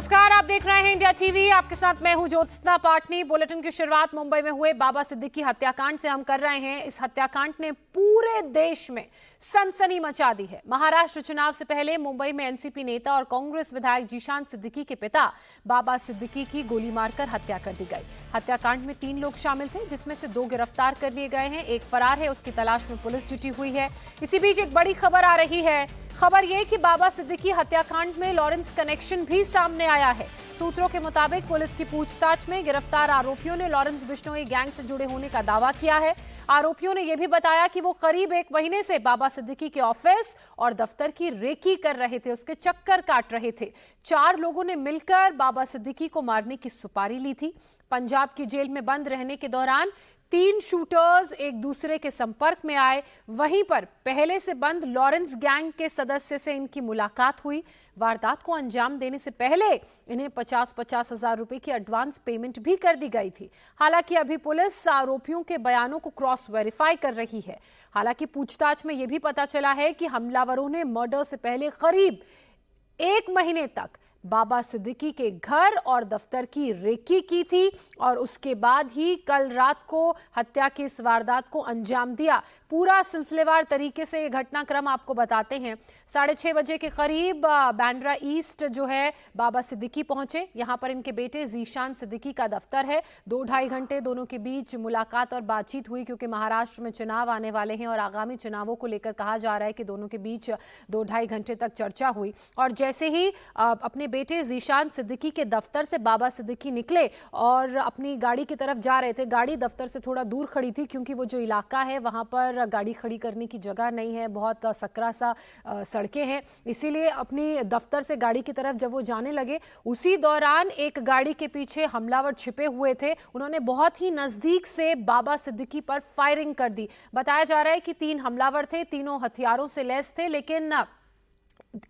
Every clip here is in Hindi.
नमस्कार, आप देख रहे हैं इंडिया टीवी। आपके साथ मैं हूं ज्योत्सना पाटनी। बुलेटिन की शुरुआत मुंबई में हुए बाबा सिद्दीकी हत्याकांड से हम कर रहे हैं। इस हत्याकांड ने पूरे देश में सनसनी मचा दी है। महाराष्ट्र चुनाव से पहले मुंबई में एनसीपी नेता और कांग्रेस विधायक जीशान सिद्दीकी के पिता बाबा सिद्दीकी की गोली मारकर हत्या कर दी गई। हत्याकांड में 3 लोग शामिल थे, जिसमें से 2 गिरफ्तार कर लिए गए हैं। एक फरार है, उसकी तलाश में पुलिस जुटी हुई है। इसी बीच एक बड़ी खबर आ रही है। खबर यह कि बाबा सिद्दीकी हत्याकांड में लॉरेंस कनेक्शन भी सामने आया है। सूत्रों के मुताबिक पुलिस की पूछताछ में गिरफ्तार आरोपियों ने लॉरेंस बिश्नोई गैंग से जुड़े होने का दावा किया है। आरोपियों ने यह भी बताया कि वो करीब 1 महीने से बाबा सिद्दीकी के ऑफिस और दफ्तर की रेकी कर रहे थे, उसके चक्कर काट रहे थे। 4 लोगों ने मिलकर बाबा सिद्दीकी को मारने की सुपारी ली थी। पंजाब की जेल में बंद रहने के दौरान 3 शूटर्स एक दूसरे के संपर्क में आए। वहीं पर पहले से बंद लॉरेंस गैंग के सदस्य से इनकी मुलाकात हुई। वारदात को अंजाम देने से पहले इन्हें 50-50 हजार रुपए की एडवांस पेमेंट भी कर दी गई थी। हालांकि अभी पुलिस आरोपियों के बयानों को क्रॉस वेरीफाई कर रही है। हालांकि पूछताछ में यह भी पता चला है कि हमलावरों ने मर्डर से पहले करीब 1 महीने तक बाबा सिद्दीकी के घर और दफ्तर की रेकी की थी और उसके बाद ही कल रात को हत्या की इस वारदात को अंजाम दिया। पूरा सिलसिलेवार तरीके से ये घटनाक्रम आपको बताते हैं। 6:30 बजे के करीब बांद्रा ईस्ट जो है बाबा सिद्दीकी पहुंचे। यहां पर इनके बेटे जीशान सिद्दीकी का दफ्तर है। 2-2.5 घंटे दोनों के बीच मुलाकात और बातचीत हुई, क्योंकि महाराष्ट्र में चुनाव आने वाले हैं और आगामी चुनावों को लेकर कहा जा रहा है कि दोनों के बीच 2-2.5 घंटे तक चर्चा हुई। और जैसे ही अपने बेटे जीशान सिद्दीकी के दफ्तर से बाबा सिद्दीकी निकले और अपनी गाड़ी की तरफ जा रहे थे। गाड़ी दफ्तर से थोड़ा दूर खड़ी थी, क्योंकि वो जो इलाका है वहां पर गाड़ी खड़ी करने की जगह नहीं है, बहुत सकरा सा सड़कें हैं। इसीलिए अपनी दफ्तर से गाड़ी की तरफ जब वो जाने लगे, उसी दौरान एक गाड़ी के पीछे हमलावर छिपे हुए थे। उन्होंने बहुत ही नजदीक से बाबा सिद्दीकी पर फायरिंग कर दी। बताया जा रहा है कि 3 हमलावर थे, तीनों हथियारों से लैस थे, लेकिन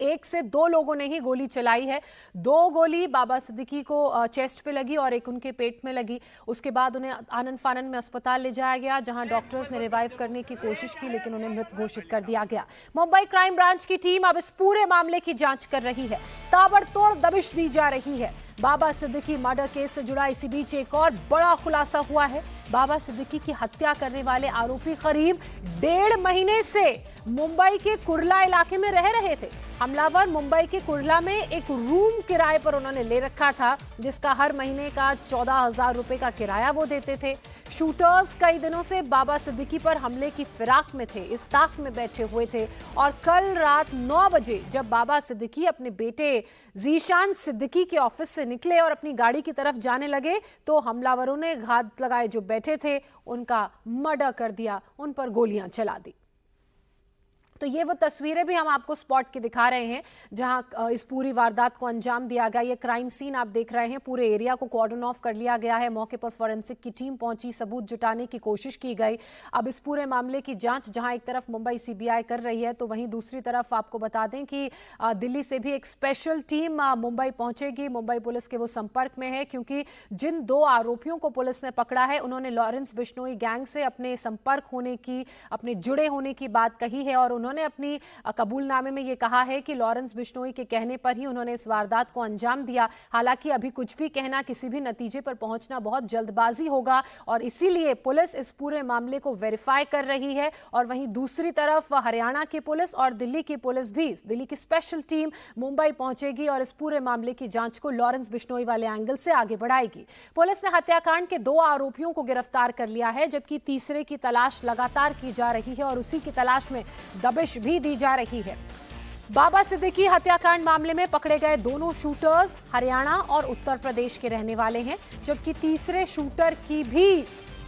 1 से 2 लोगों ने ही गोली चलाई है। 2 गोली बाबा सिद्दीकी को चेस्ट पे लगी और एक उनके पेट में लगी। उसके बाद उन्हें आनन फानन में अस्पताल ले जाया गया, जहां डॉक्टर्स ने रिवाइव करने की कोशिश की, लेकिन उन्हें मृत घोषित कर दिया गया। मुंबई क्राइम ब्रांच की टीम अब इस पूरे मामले की जांच कर रही है। ताबड़तोड़ दबिश दी जा रही है। बाबा सिद्दीकी मर्डर केस से जुड़ा इसी बीच एक और बड़ा खुलासा हुआ है। बाबा सिद्दीकी की हत्या करने वाले आरोपी करीब 1.5 महीने से मुंबई के कुर्ला इलाके में रह रहे थे। हमलावर मुंबई के कुर्ला में एक रूम किराए पर उन्होंने ले रखा था, जिसका हर महीने का 14,000 रुपए का किराया वो देते थे। शूटर्स कई दिनों से बाबा सिद्दीकी पर हमले की फिराक में थे, इस ताक में बैठे हुए थे। और कल रात 9 बजे जब बाबा सिद्दीकी अपने बेटे जीशान सिद्दीकी के ऑफिस से निकले और अपनी गाड़ी की तरफ जाने लगे, तो हमलावरों ने घात लगाए जो बैठे थे उनका मर्डर कर दिया, उन पर गोलियां चला दी। तो ये वो तस्वीरें भी हम आपको स्पॉट की दिखा रहे हैं, जहां इस पूरी वारदात को अंजाम दिया गया। ये क्राइम सीन आप देख रहे हैं। पूरे एरिया को कॉर्डन ऑफ कर लिया गया है। मौके पर फॉरेंसिक की टीम पहुंची, सबूत जुटाने की कोशिश की गई। अब इस पूरे मामले की जांच जहां एक तरफ मुंबई सीबीआई कर रही है, तो वहीं दूसरी तरफ आपको बता दें कि दिल्ली से भी एक स्पेशल टीम मुंबई पहुंचेगी। मुंबई पुलिस के वो संपर्क में है, क्योंकि जिन 2 आरोपियों को पुलिस ने पकड़ा है, उन्होंने लॉरेंस बिश्नोई गैंग से अपने संपर्क होने की, अपने जुड़े होने की बात कही है। और उन्होंने अपनी कबूलनामे में यह कहा है कि लॉरेंस बिश्नोई के कहने पर ही उन्होंने इस वारदात को अंजाम दिया। हालांकि अभी कुछ भी कहना, किसी भी नतीजे पर पहुंचना बहुत जल्दबाजी होगा, और इसीलिए पुलिस इस पूरे मामले को वेरीफाई कर रही है। और वहीं दूसरी तरफ हरियाणा की पुलिस और दिल्ली की पुलिस भी, दिल्ली की स्पेशल टीम मुंबई पहुंचेगी और इस पूरे मामले की जांच को लॉरेंस बिश्नोई वाले एंगल से आगे बढ़ाएगी। पुलिस ने हत्याकांड के 2 आरोपियों को गिरफ्तार कर लिया है, जबकि तीसरे की तलाश लगातार की जा रही है और उसी की तलाश में दबिश भी दी जा रही है। बाबा सिद्दीकी हत्याकांड मामले में पकड़े गए दोनों शूटर्स हरियाणा और उत्तर प्रदेश के रहने वाले हैं, जबकि तीसरे शूटर की भी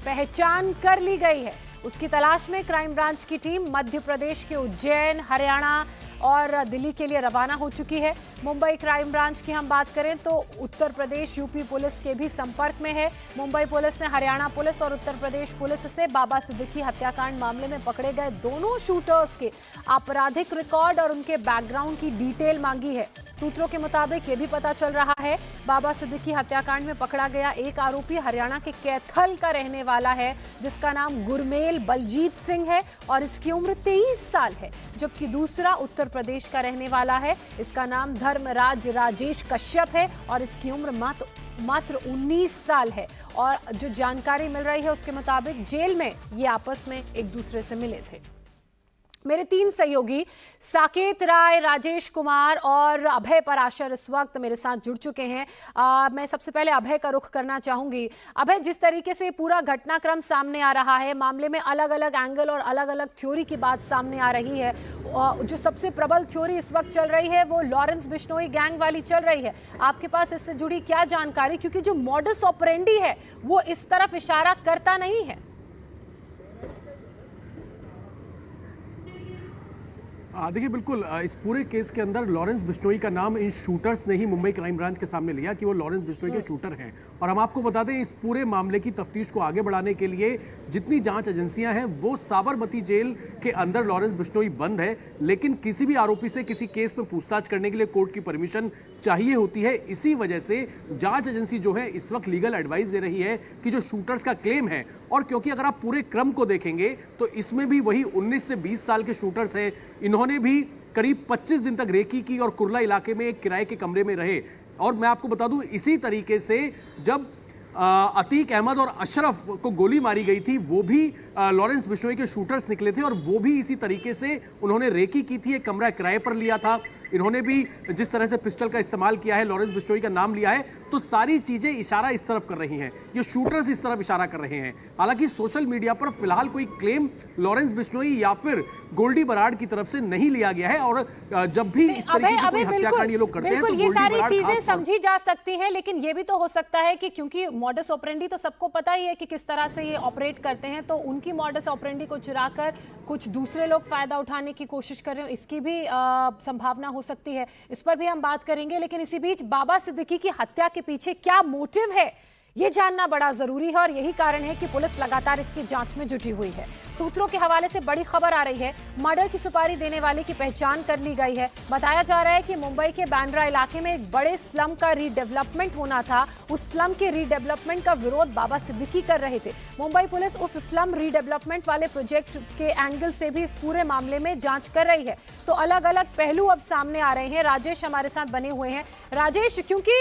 पहचान कर ली गई है। उसकी तलाश में क्राइम ब्रांच की टीम मध्य प्रदेश के उज्जैन, हरियाणा और दिल्ली के लिए रवाना हो चुकी है। मुंबई क्राइम ब्रांच की हम बात करें तो उत्तर प्रदेश यूपी पुलिस के भी संपर्क में है। मुंबई पुलिस ने हरियाणा पुलिस और उत्तर प्रदेश पुलिस से बाबा सिद्दीकी हत्याकांड मामले में पकड़े गए दोनों शूटर्स के आपराधिक रिकॉर्ड और उनके बैकग्राउंड की डिटेल मांगी है। सूत्रों के मुताबिक यह भी पता चल रहा है, बाबा सिद्दीकी हत्याकांड में पकड़ा गया एक आरोपी हरियाणा के कैथल का रहने वाला है, जिसका नाम गुरमेल बलजीत सिंह है और इसकी उम्र 23 साल है, जबकि दूसरा उत्तर उत्तर प्रदेश का रहने वाला है। इसका नाम धर्मराज राजेश कश्यप है और इसकी उम्र मात्र 19 साल है। और जो जानकारी मिल रही है उसके मुताबिक जेल में ये आपस में एक दूसरे से मिले थे। मेरे 3 सहयोगी साकेत राय, राजेश कुमार और अभय पराशर इस वक्त मेरे साथ जुड़ चुके हैं। मैं सबसे पहले अभय का रुख करना चाहूंगी। अभय, जिस तरीके से पूरा घटनाक्रम सामने आ रहा है, मामले में अलग अलग एंगल और अलग अलग थ्योरी की बात सामने आ रही है। जो सबसे प्रबल थ्योरी इस वक्त चल रही है वो लॉरेंस बिश्नोई गैंग वाली चल रही है। आपके पास इससे जुड़ी क्या जानकारी, क्योंकि जो मॉडस ऑपरेंडी है वो इस तरफ इशारा करता नहीं है। देखिए, बिल्कुल इस पूरे केस के अंदर लॉरेंस बिश्नोई का नाम इन शूटर्स ने ही मुंबई क्राइम ब्रांच के सामने लिया कि वो लॉरेंस बिश्नोई के शूटर हैं। और हम आपको बता दें, इस पूरे मामले की तफ्तीश को आगे बढ़ाने के लिए जितनी जांच एजेंसियां हैं वो साबरमती जेल के अंदर लॉरेंस बिश्नोई बंद है, लेकिन किसी भी आरोपी से किसी केस में पूछताछ करने के लिए कोर्ट की परमिशन चाहिए होती है। इसी वजह से जांच एजेंसी जो है इस वक्त लीगल एडवाइस दे रही है कि जो शूटर्स का क्लेम है, और क्योंकि अगर आप पूरे क्रम को देखेंगे तो इसमें भी वही 19 से 20 साल के शूटर्स हैं। इन्होंने भी करीब 25 दिन तक रेकी की और कुर्ला इलाके में एक किराए के कमरे में रहे। और मैं आपको बता दूं, इसी तरीके से जब अतीक अहमद और अशरफ को गोली मारी गई थी, वो भी लॉरेंस बिश्नोई के शूटर्स निकले थे और वो भी इसी तरीके से उन्होंने रेकी की थी, एक कमरा किराए पर लिया था। इन्होंने भी जिस तरह से पिस्टल का इस्तेमाल किया है, लॉरेंस बिश्नोई का नाम लिया है, तो सारी चीजें इशारा इस तरफ कर रही हैं, ये शूटर्स इस तरफ इशारा कर रहे हैं। हालांकि सोशल मीडिया पर फिलहाल कोई क्लेम लॉरेंस बिश्नोई या फिर गोल्डी बराड़ की तरफ से नहीं लिया गया है। और जब भी इस तरीके की कोई हत्याकांड ये लोग करते हैं तो ये सारी चीजें समझी जा सकती हैं, लेकिन ये भी तो हो सकता है कि क्योंकि मॉडस ऑपरेंडी तो सबको पता ही है कि किस तरह से ये ऑपरेट करते हैं, तो उनकी मॉडस ऑपरेंडी को चुराकर कुछ दूसरे लोग फायदा उठाने की कोशिश कर रहे हो, इसकी भी संभावना हो सकती है। इस पर भी हम बात करेंगे, लेकिन इसी बीच बाबा सिद्दीकी की हत्या के पीछे क्या मोटिव है ये जानना बड़ा जरूरी है और यही कारण है कि पुलिस लगातार इसकी जांच में जुटी हुई है। सूत्रों के हवाले से बड़ी खबर आ रही है, मर्डर की सुपारी देने वाले की पहचान कर ली गई है। बताया जा रहा है कि मुंबई के बांद्रा इलाके में एक बड़े स्लम का रीडेवलपमेंट होना था। उस स्लम के रीडेवलपमेंट का विरोध बाबा सिद्दीकी कर रहे थे। मुंबई पुलिस उस स्लम रीडेवलपमेंट वाले प्रोजेक्ट के एंगल से भी इस पूरे मामले में जांच कर रही है। तो अलग अलग पहलू अब सामने आ रहे हैं। राजेश हमारे साथ बने हुए हैं। राजेश, क्योंकि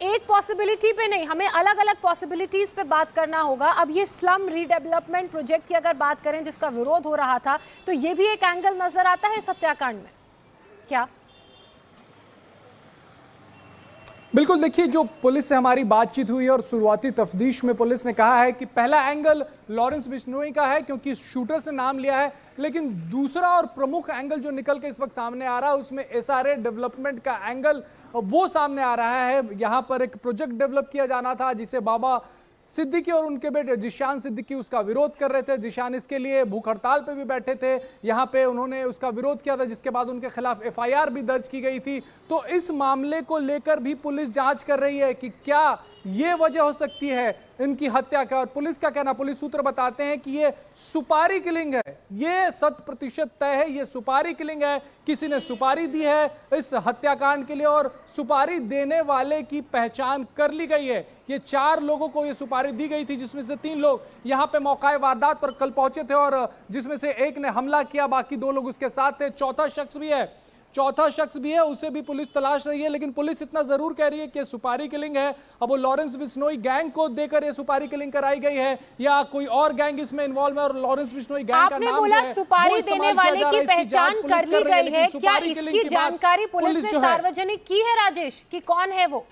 एक पॉसिबिलिटी पे नहीं, हमें अलग अलग पॉसिबिलिटीज पे बात करना होगा। अब ये स्लम रीडेवलपमेंट प्रोजेक्ट की अगर बात करें जिसका विरोध हो रहा था, तो ये भी एक एंगल नजर आता है इस हत्याकांड में क्या? बिल्कुल, देखिए, जो पुलिस से हमारी बातचीत हुई और शुरुआती तफ्तीश में पुलिस ने कहा है कि पहला एंगल लॉरेंस बिश्नोई का है क्योंकि शूटर से नाम लिया है, लेकिन दूसरा और प्रमुख एंगल जो निकल के इस वक्त सामने आ रहा है उसमें एसआरए डेवलपमेंट का एंगल वो सामने आ रहा है। यहां पर एक प्रोजेक्ट डेवलप किया जाना था जिसे बाबा सिद्दीकी और उनके बेटे जिशान सिद्दीकी उसका विरोध कर रहे थे। जिशान इसके लिए भूख हड़ताल पे भी बैठे थे, यहाँ पे उन्होंने उसका विरोध किया था, जिसके बाद उनके खिलाफ एफआईआर भी दर्ज की गई थी। तो इस मामले को लेकर भी पुलिस जांच कर रही है कि क्या ये वजह हो सकती है इनकी हत्या का। और पुलिस का कहना, पुलिस सूत्र बताते हैं कि ये सुपारी किलिंग है, ये 100% तय है, ये सुपारी किलिंग है। किसी ने सुपारी दी है इस हत्याकांड के लिए और सुपारी देने वाले की पहचान कर ली गई है। ये 4 लोगों को ये सुपारी दी गई थी, जिसमें से 3 लोग यहां पे मौका वारदात पर कल पहुंचे थे और जिसमें से एक ने हमला किया, बाकी 2 लोग उसके साथ थे। चौथा शख्स भी है, उसे भी पुलिस तलाश रही है। लेकिन पुलिस इतना जरूर कह रही है कि सुपारी किलिंग है। अब वो लॉरेंस बिश्नोई गैंग को देकर ये सुपारी किलिंग कराई गई है या कोई और गैंग इसमें इन्वॉल्व है और लॉरेंस बिश्नोई गैंग का नाम बोला सुपारी देने वाले की पहचान कर ली गई है, क्या इसकी जानकारी पुलिस ने सार्वजनिक की है राजेश कि कौन है वो?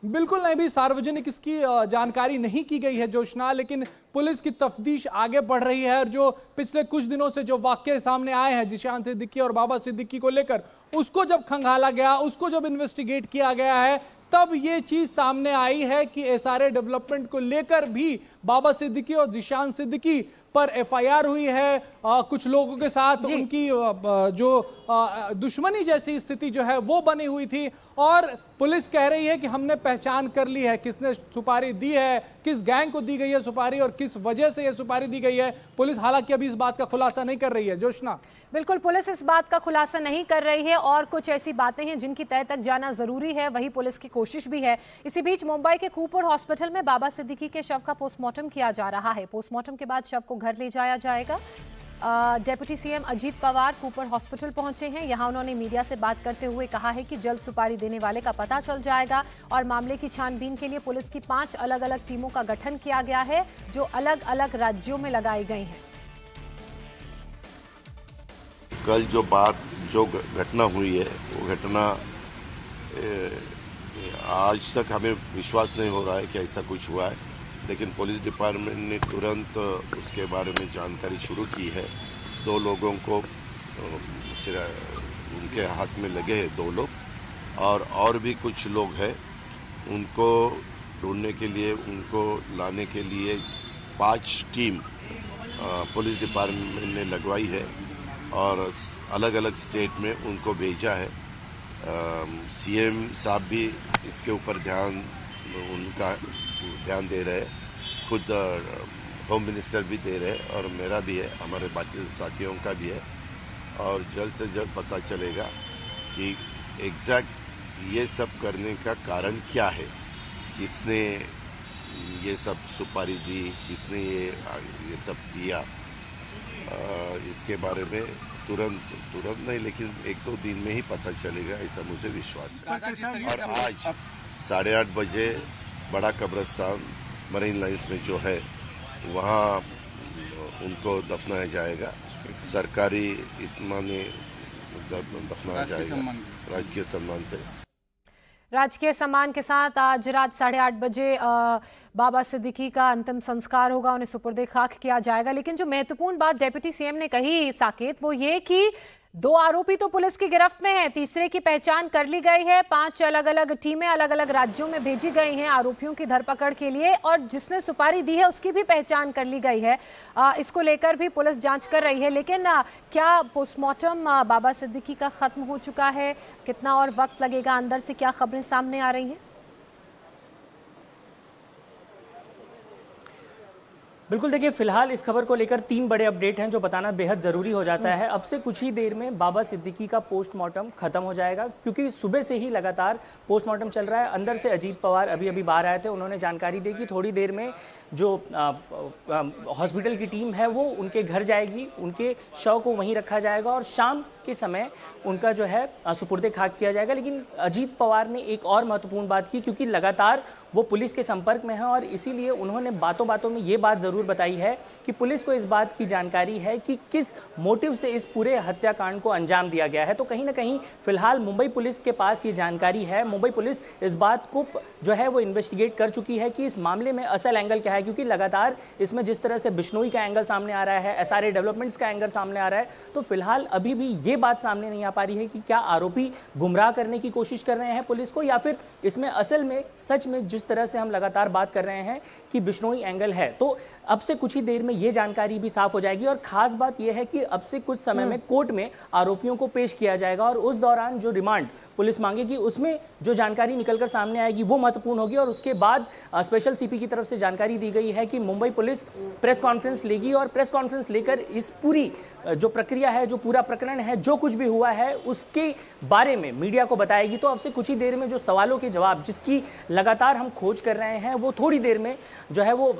बिल्कुल नहीं, भी सार्वजनिक इसकी जानकारी नहीं की गई है जोशना, लेकिन पुलिस की तफ्तीश आगे बढ़ रही है। और जो पिछले कुछ दिनों से जो वाक्य सामने आए हैं जिशान सिद्दीकी और बाबा सिद्दीकी को लेकर, उसको जब खंगाला गया, उसको जब इन्वेस्टिगेट किया गया है, तब ये चीज सामने आई है कि एसआरए डेवलपमेंट को लेकर भी बाबा सिद्दीकी और जिशान सिद्दीकी पर एफआईआर हुई है। कुछ लोगों के साथ उनकी जो दुश्मनी जैसी स्थिति जो है वो बनी हुई थी और पुलिस कह रही है कि हमने पहचान कर ली है किसने सुपारी दी है, किस गैंग को दी गई है सुपारी और किस वजह से यह सुपारी दी गई है। पुलिस हालांकि अभी इस बात का खुलासा नहीं कर रही है। जोशना, बिल्कुल, पुलिस इस बात का खुलासा नहीं कर रही है और कुछ ऐसी बातें हैं जिनकी तह तक जाना जरूरी है, वही पुलिस की कोशिश भी है। इसी बीच मुंबई के कूपर हॉस्पिटल में बाबा सिद्दीकी के शव का पोस्टमार्टम किया जा रहा है। पोस्टमार्टम के बाद शव को घर ले जाया जाएगा। Deputy CM Ajit Pawar Cooper hospital पहुंचे हैं। यहां उन्होंने मीडिया से बात करते हुए कहा है कि जल्द सुपारी देने वाले का पता चल जाएगा और मामले की छानबीन के लिए पुलिस की 5 अलग-अलग टीमों का गठन किया गया है, जो अलग-अलग राज्यों में लगाई गई हैं। कल जो घटना हुई है, वो घटना आज तक हमें विश्वास नहीं हो रहा है कि ऐसा कुछ हुआ है, लेकिन पुलिस डिपार्टमेंट ने तुरंत उसके बारे में जानकारी शुरू की है। 2 लोगों को उनके हाथ में लगे हैं, 2 लोग और भी कुछ लोग हैं। उनको ढूंढने के लिए, उनको लाने के लिए 5 टीम पुलिस डिपार्टमेंट ने लगवाई है और अलग अलग स्टेट में उनको भेजा है। सीएम साहब भी इसके ऊपर उनका ध्यान दे रहे हैं, खुद होम मिनिस्टर भी दे रहे हैं और मेरा भी है, हमारे बाकी साथियों का भी है। और जल्द से जल्द पता चलेगा कि एग्जैक्ट ये सब करने का कारण क्या है, किसने ये सब सुपारी दी, किसने ये सब किया। इसके बारे में तुरंत नहीं, लेकिन 1-2 दिन में ही पता चलेगा, ऐसा मुझे विश्वास है। और आज 8:30 बजे बड़ा कब्रिस्तान मरीन लाइन्स में जो है, वहाँ उनको दफनाया जाएगा। सरकारी इत्मीनान दफनाया जाएगा राजकीय सम्मान से। राजकीय सम्मान के साथ आज रात 8:30 बजे बाबा सिद्दीकी का अंतिम संस्कार होगा, उन्हें सुपुर्दे खाक किया जाएगा। लेकिन जो महत्वपूर्ण बात डेप्यूटी सीएम ने कही साकेत, वो ये कि 2 आरोपी तो पुलिस की गिरफ्त में हैं, तीसरे की पहचान कर ली गई है। 5 अलग-अलग टीमें अलग-अलग राज्यों में भेजी गई हैं आरोपियों की धरपकड़ के लिए, और जिसने सुपारी दी है उसकी भी पहचान कर ली गई है। इसको लेकर भी पुलिस जांच कर रही है। लेकिन क्या पोस्टमार्टम बाबा सिद्दीकी का खत्म हो चुका है? कितना और वक्त लगेगा? अंदर से क्या खबरें सामने आ रही हैं? बिल्कुल, देखिए फिलहाल इस खबर को लेकर 3 बड़े अपडेट हैं जो बताना बेहद ज़रूरी हो जाता है। अब से कुछ ही देर में बाबा सिद्दीकी का पोस्टमार्टम खत्म हो जाएगा, क्योंकि सुबह से ही लगातार पोस्टमार्टम चल रहा है। अंदर से अजीत पवार अभी बाहर आए थे, उन्होंने जानकारी दी कि थोड़ी देर में जो हॉस्पिटल की टीम है वो उनके घर जाएगी, उनके शव को वहीं रखा जाएगा और शाम के समय उनका जो है सुपुर्दे खाक किया जाएगा। लेकिन अजीत पवार ने एक और महत्वपूर्ण बात की, क्योंकि लगातार वो पुलिस के संपर्क में है और इसीलिए उन्होंने बातों बातों में ये बात ज़रूर बताई है कि पुलिस को इस बात की जानकारी है कि किस मोटिव से इस पूरे हत्याकांड को अंजाम दिया गया है। तो कहीं ना कहीं फिलहाल मुंबई पुलिस के पास ये जानकारी है। मुंबई पुलिस इस बात को जो है वो इन्वेस्टिगेट कर चुकी है कि इस मामले में असल एंगल क्या है, क्योंकि लगातार इसमें जिस तरह से बिश्नोई का एंगल सामने आ रहा है, एसआरए डेवलपमेंट्स का एंगल सामने आ रहा है, तो फिलहाल अभी भी ये बात सामने नहीं आ पा रही है कि क्या आरोपी गुमराह करने की कोशिश कर रहे हैं पुलिस को, या फिर इसमें असल में सच में जिस तरह से हम लगातार बात कर रहे हैं कि बिश्नोई एंगल है। तो अब से कुछ ही देर में ये जानकारी भी साफ हो जाएगी। और खास बात यह है कि अब से कुछ समय में कोर्ट में आरोपियों को पेश किया जाएगा और उस दौरान जो रिमांड पुलिस मांगेगी उसमें जो जानकारी निकलकर सामने आएगी वो महत्वपूर्ण होगी। और उसके बाद स्पेशल सीपी की तरफ से जानकारी दी गई है कि मुंबई पुलिस प्रेस कॉन्फ्रेंस लेगी और प्रेस कॉन्फ्रेंस लेकर इस पूरी जो प्रक्रिया है, जो पूरा प्रकरण है, जो कुछ भी हुआ है उसके बारे में मीडिया को बताएगी। तो अब से कुछ ही देर में जो सवालों के जवाब जिसकी लगातार हम खोज कर रहे हैं, वो थोड़ी देर में जो है वो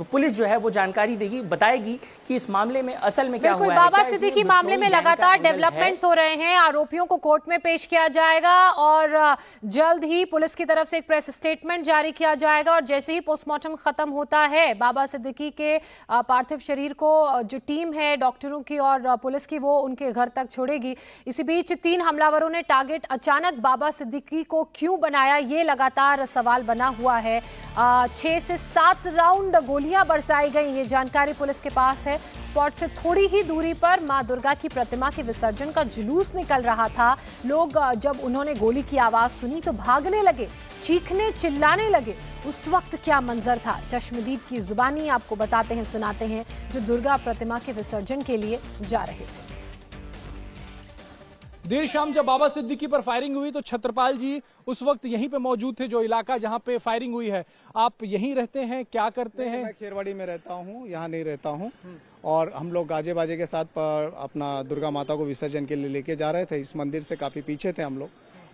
पुलिस जो है वो जानकारी देगी, बताएगी कि इस मामले में असल में क्या हुआ है। बाबा सिद्दीकी मामले में लगातार डेवलपमेंट्स हो रहे हैं, आरोपियों को कोर्ट में पेश किया जाएगा और जल्द ही पुलिस की तरफ से एक प्रेस स्टेटमेंट जारी किया जाएगा। और जैसे ही पोस्टमार्टम खत्म होता है, बाबा सिद्दीकी के पार्थिव शरीर को जो टीम है डॉक्टरों की और पुलिस की, वो उनके घर तक छोड़ेगी। इसी बीच 3 हमलावरों ने टारगेट अचानक बाबा सिद्दीकी को क्यों बनाया, ये लगातार सवाल बना हुआ है। 6 से 7 राउंड गोलियां बरसाई गई, ये जानकारी पुलिस के पास है। स्पॉट से थोड़ी ही दूरी पर मां दुर्गा की प्रतिमा के विसर्जन का जुलूस निकल रहा था। लोग जब उन्होंने गोली की आवाज सुनी तो भागने लगे, चीखने चिल्लाने लगे। उस वक्त क्या मंजर था, चश्मदीद की जुबानी आपको बताते हैं, सुनाते हैं, जो दुर्गा प्रतिमा के विसर्जन के लिए जा रहे थे। देर शाम जब बाबा सिद्दीकी पर फायरिंग हुई तो छत्रपाल जी उस वक्त यहीं पे मौजूद थे, जो इलाका जहां पे फायरिंग हुई है। आप यहीं रहते हैं, क्या करते हैं? मैं खेरवाड़ी में रहता हूं, यहां नहीं रहता हूं। और हम लोग गाजे बाजे के साथ अपना दुर्गा माता को विसर्जन के लिए लेके जा रहे थे। इस मंदिर से काफी पीछे थे हम लोग,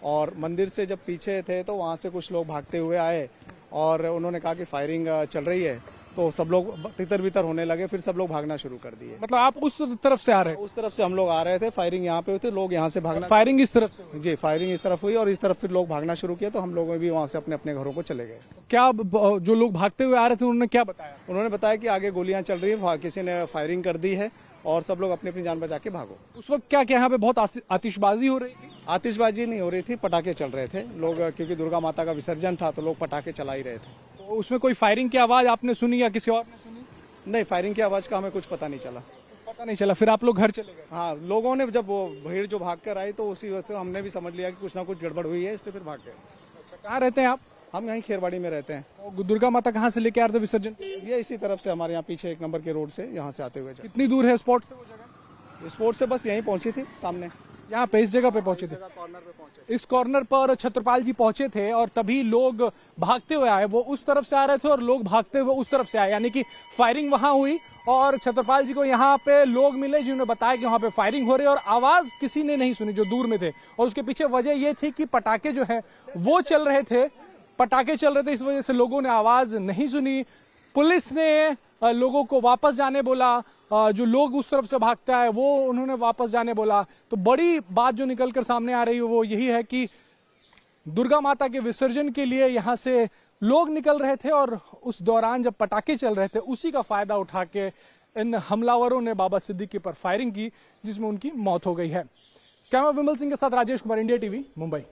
और मंदिर से जब पीछे थे तो वहां से कुछ लोग भागते हुए आए और उन्होंने कहा कि फायरिंग चल रही है। तो सब लोग तितर बितर होने लगे, फिर सब लोग भागना शुरू कर दिए। मतलब आप उस तरफ से आ रहे उस तरफ से हम लोग आ रहे थे, फायरिंग यहाँ पे हुई थी, लोग यहाँ से भागना, हैं, फायरिंग इस तरफ से हुई। जी फायरिंग इस तरफ हुई और इस तरफ फिर लोग भागना शुरू किया, तो हम लोग भी वहाँ से अपने अपने घरों को चले गए। क्या जो लोग भागते हुए आ रहे थे उन्होंने क्या बताया? उन्होंने बताया कि आगे गोलियां चल रही है, किसी ने फायरिंग कर दी है और सब लोग अपनी अपनी जान बचा के भागो। उस वक्त क्या यहाँ पे बहुत आतिशबाजी हो रही थी? आतिशबाजी नहीं हो रही थी, पटाखे चल रहे थे लोग, क्योंकि दुर्गा माता का विसर्जन था तो लोग पटाखे चला ही रहे थे। तो उसमें कोई फायरिंग की आवाज आपने सुनी या किसी और ने सुनी? नहीं, फायरिंग की आवाज का हमें कुछ पता नहीं चला। पता नहीं चला, फिर आप लोग घर चले गए? हाँ, लोगों ने जब वो भीड़ जो भाग कर आई तो उसी वजह से हमने भी समझ लिया कि कुछ ना कुछ गड़बड़ हुई है, इसलिए फिर भाग गए। अच्छा, कहाँ रहते हैं आप? हम यहीं खेरबाड़ी में रहते हैं। और दुर्गा माता कहाँ से लेके आ रहे थे विसर्जन? ये इसी तरफ से हमारे यहाँ पीछे 1 नंबर के रोड से यहाँ से आते हुए कितनी दूर है स्पॉट से वो जगह? स्पोर्ट से बस यहीं पहुंची थी सामने, यहाँ पे इस जगह पे पहुंचे थे। कॉर्नर पे पहुंचे। इस कॉर्नर पर छत्रपाल जी पहुंचे थे और तभी लोग भागते हुए आए। वो उस तरफ से आ रहे थे और लोग भागते हुए उस तरफ से आए, यानी कि फायरिंग वहां हुई और छत्रपाल जी को यहाँ पे लोग मिले जिन्होंने बताया कि वहां पे फायरिंग हो रही है और आवाज किसी ने नहीं सुनी जो दूर में थे। और उसके पीछे वजह यह थी कि पटाखे जो है वो चल रहे थे, पटाखे चल रहे थे, इस वजह से लोगों ने आवाज नहीं सुनी। पुलिस ने लोगों को वापस जाने बोला, जो लोग उस तरफ से भागते आए वो उन्होंने वापस जाने बोला। तो बड़ी बात जो निकलकर सामने आ रही है वो यही है कि दुर्गा माता के विसर्जन के लिए यहां से लोग निकल रहे थे और उस दौरान जब पटाखे चल रहे थे उसी का फायदा उठा के इन हमलावरों ने बाबा सिद्दीकी पर फायरिंग की, जिसमें उनकी मौत हो गई है। कैमरा विमल सिंह के साथ राजेश कुमार, इंडिया टीवी, मुंबई।